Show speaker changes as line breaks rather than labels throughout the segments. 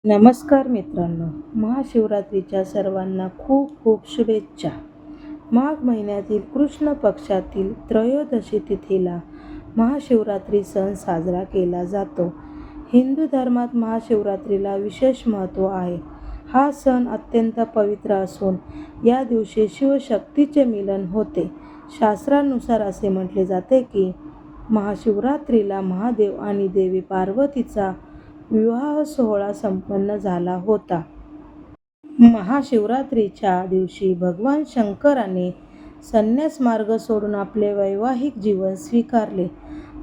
नमस्कार मित्रांनो, महाशिवरात्रीच्या सर्वांना खूप खूप शुभेच्छा. माघ महिन्यातील कृष्ण पक्षातील त्रयोदशी तिथीला महाशिवरात्री सण साजरा केला जातो. हिंदू धर्मात महाशिवरात्रीला विशेष महत्त्व आहे. हा सण अत्यंत पवित्र असून या दिवशी शिवशक्तीचे मिलन होते. शास्त्रानुसार असे म्हटले जाते की महाशिवरात्रीला महादेव आणि देवी पार्वतीचा विवाह सोहळा संपन्न झाला होता. महाशिवरात्रीच्या दिवशी भगवान शंकराने संन्यास मार्ग सोडून आपले वैवाहिक जीवन स्वीकारले.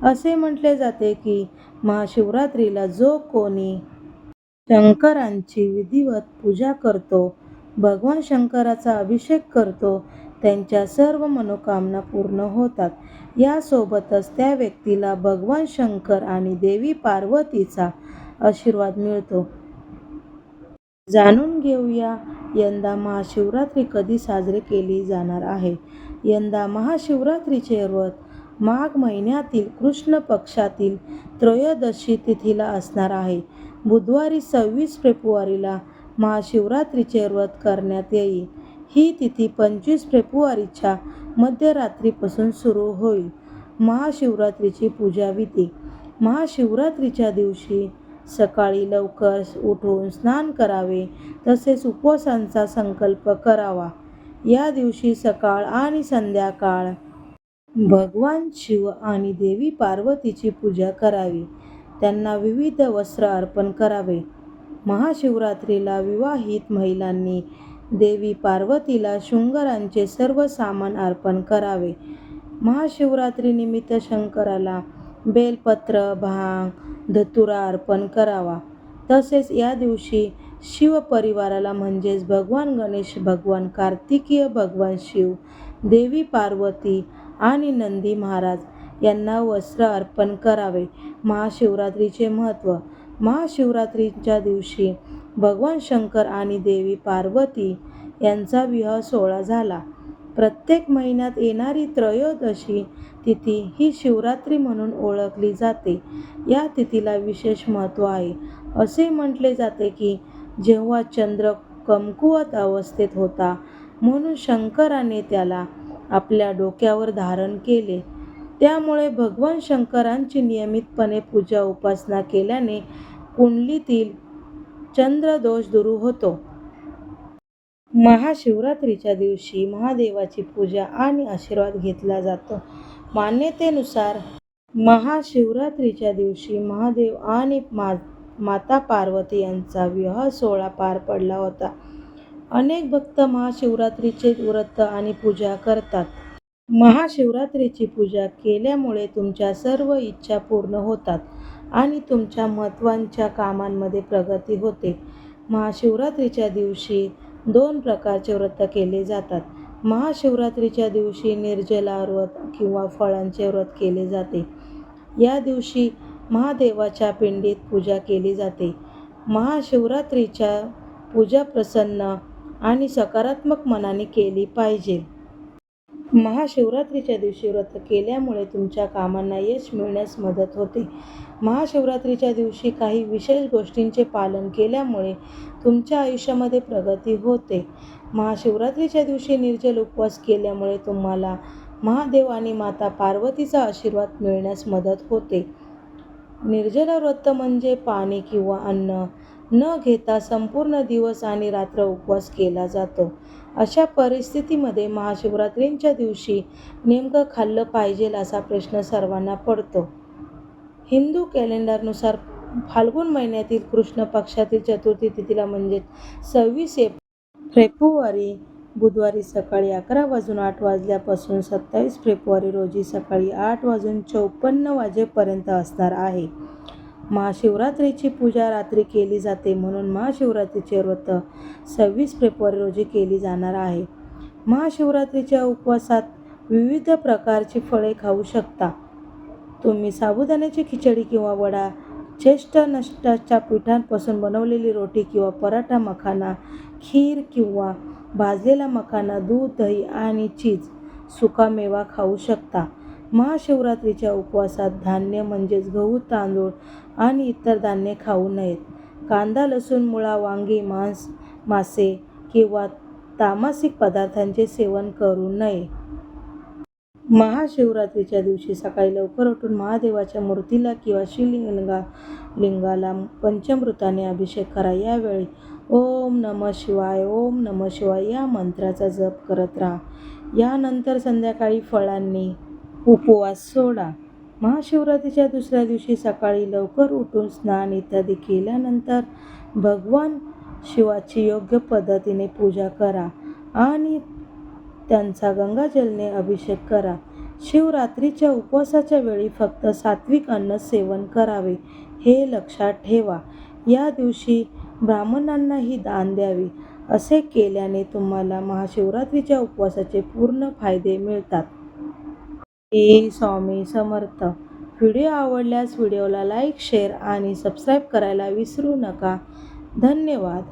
असे म्हटले जाते की महाशिवरात्रीला जो कोणी शंकरांची विधिवत पूजा करतो, भगवान शंकराचा अभिषेक करतो, त्यांच्या सर्व मनोकामना पूर्ण होतात. यासोबतच त्या व्यक्तीला भगवान शंकर आणि देवी पार्वतीचा आशीर्वाद मिळतो. जाणून घेऊया यंदा महाशिवरात्री कधी साजरी केली जाणार आहे. यंदा महाशिवरात्रीचे व्रत माघ महिन्यातील कृष्ण पक्षातील त्रयोदशी तिथीला असणार आहे. बुधवारी 26 फेब्रुवारीला महाशिवरात्रीचे व्रत करण्यात येईल. ही तिथी 25 फेब्रुवारीच्या मध्यरात्रीपासून सुरू होईल. महाशिवरात्रीची पूजाविधी. महाशिवरात्रीच्या दिवशी सकाळी लवकर उठून स्नान करावे, तसेच उपवासाचा संकल्प करावा. या दिवशी सकाळ आणि संध्याकाळ भगवान शिव आणि देवी पार्वतीची पूजा करावी. त्यांना विविध वस्त्र अर्पण करावे. महाशिवरात्रीला विवाहित महिलांनी देवी पार्वतीला शृंगाराचे सर्व सामान अर्पण करावे. महाशिवरात्रीनिमित्त शंकराला बेलपत्र, भांग, धतुरा अर्पण करावा. तसेच या दिवशी शिवपरिवाराला म्हणजेच भगवान गणेश, भगवान कार्तिकेय, भगवान शिव, देवी पार्वती आणि नंदी महाराज यांना वस्त्र अर्पण करावे. महाशिवरात्रीचे महत्त्व. महाशिवरात्रीच्या दिवशी भगवान शंकर आणि देवी पार्वती यांचा विवाह सोहळा झाला. प्रत्येक महिन्यात येणारी त्रयोदशी तिथी ही शिवरात्री म्हणून ओळखली जाते. या तिथीला विशेष महत्त्व आहे. असे म्हटले जाते की जेव्हा चंद्र कमकुवत अवस्थेत होता, म्हणून शंकराने त्याला आपल्या डोक्यावर धारण केले. त्यामुळे भगवान शंकरांची नियमितपणे पूजा उपासना केल्याने कुंडलीतील चंद्रदोष दूर होतो. महाशिवरात्रीच्या दिवशी महादेवाची पूजा आणि आशीर्वाद घेतला जातो. मान्यतेनुसार महाशिवरात्रीच्या दिवशी महादेव आणि माता पार्वती यांचा विवाह सोहळा पार पडला होता. अनेक भक्त महाशिवरात्रीचे व्रत आणि पूजा करतात. महाशिवरात्रीची पूजा केल्यामुळे तुमच्या सर्व इच्छा पूर्ण होतात आणि तुमच्या महत्त्वाच्या कामांमध्ये प्रगती होते. महाशिवरात्रीच्या दिवशी 2 प्रकारचे व्रत केले जातात. महाशिवरात्रीच्या दिवशी निर्जला व्रत किंवा फळांचे व्रत केले जाते. या दिवशी महादेवाच्या पिंडीत पूजा केली जाते. महाशिवरात्रीच्या पूजा प्रसन्न आणि सकारात्मक मनाने केली पाहिजे. महाशिवरात्रीच्या दिवशी व्रत केल्यामुळे तुमच्या कामांना यश मिळण्यास मदत होते. महाशिवरात्रीच्या दिवशी काही विशेष गोष्टींचे पालन केल्यामुळे तुमच्या आयुष्यामध्ये प्रगती होते. महाशिवरात्रीच्या दिवशी निर्जल उपवास केल्यामुळे तुम्हाला महादेव आणि माता पार्वतीचा आशीर्वाद मिळण्यास मदत होते. निर्जला व्रत म्हणजे पाणी किंवा अन्न न घेता संपूर्ण दिवस आणि रात्र उपवास केला जातो. अशा परिस्थितीमध्ये महाशिवरात्रीच्या दिवशी नेमकं खाल्लं पाहिजे असा प्रश्न सर्वांना पडतो. हिंदू कॅलेंडरनुसार फाल्गुन महिन्यातील कृष्ण पक्षातील चतुर्थी तिथीला म्हणजेच 26 फेब्रुवारी बुधवारी सकाळी 11:08 वाजल्यापासून 27 फेब्रुवारी रोजी सकाळी 8:54 वाजेपर्यंत असणार आहे. महाशिवरात्रीची पूजा रात्री केली जाते, म्हणून महाशिवरात्रीचे व्रत 26 फेब्रुवारी रोजी केली जाणार आहे. महाशिवरात्रीच्या उपवासात विविध प्रकारची फळे खाऊ शकता. तुम्ही साबुदाण्याची खिचडी किंवा वडा, चेस्टनटच्या पिठापासून बनवलेली रोटी किंवा पराठा, मखाना, खीर किंवा भाजलेला मखाना, दूध, दही आणि चीज, सुकामेवा खाऊ शकता. महाशिवरात्रीच्या उपवासात धान्य म्हणजेच गहू, तांदूळ आणि इतर धान्ये खाऊ नयेत. कांदा, लसूण, मुळा, वांगी, मासे किंवा तामसिक पदार्थांचे सेवन करू नये. महाशिवरात्रीच्या दिवशी सकाळी लवकर उठून महादेवाच्या मूर्तीला किंवा शिवलिंगाला पंचामृताने अभिषेक करा. यावेळी ओम नमः शिवाय, ओम नमः शिवाय या मंत्राचा जप करत राहा. यानंतर संध्याकाळी फळांनी उपवास सोडा. महाशिवरात्रीच्या दुसऱ्या दिवशी सकाळी लवकर उठून स्नान इत्यादी केल्यानंतर भगवान शिवाची योग्य पद्धतीने पूजा करा आणि त्यांचा गंगाजलने अभिषेक करा. शिवरात्रीच्या उपवासाच्या वेळी फक्त सात्विक अन्न सेवन करावे हे लक्षात ठेवा. या दिवशी ब्राह्मणांनाही दान द्यावे. असे केल्याने तुम्हाला महाशिवरात्रीच्या उपवासाचे पूर्ण फायदे मिळतात. श्री स्वामी समर्थ. व्हिडिओ आवडल्यास व्हिडिओला लाईक, शेअर आणि सबस्क्राईब करायला विसरू नका. धन्यवाद.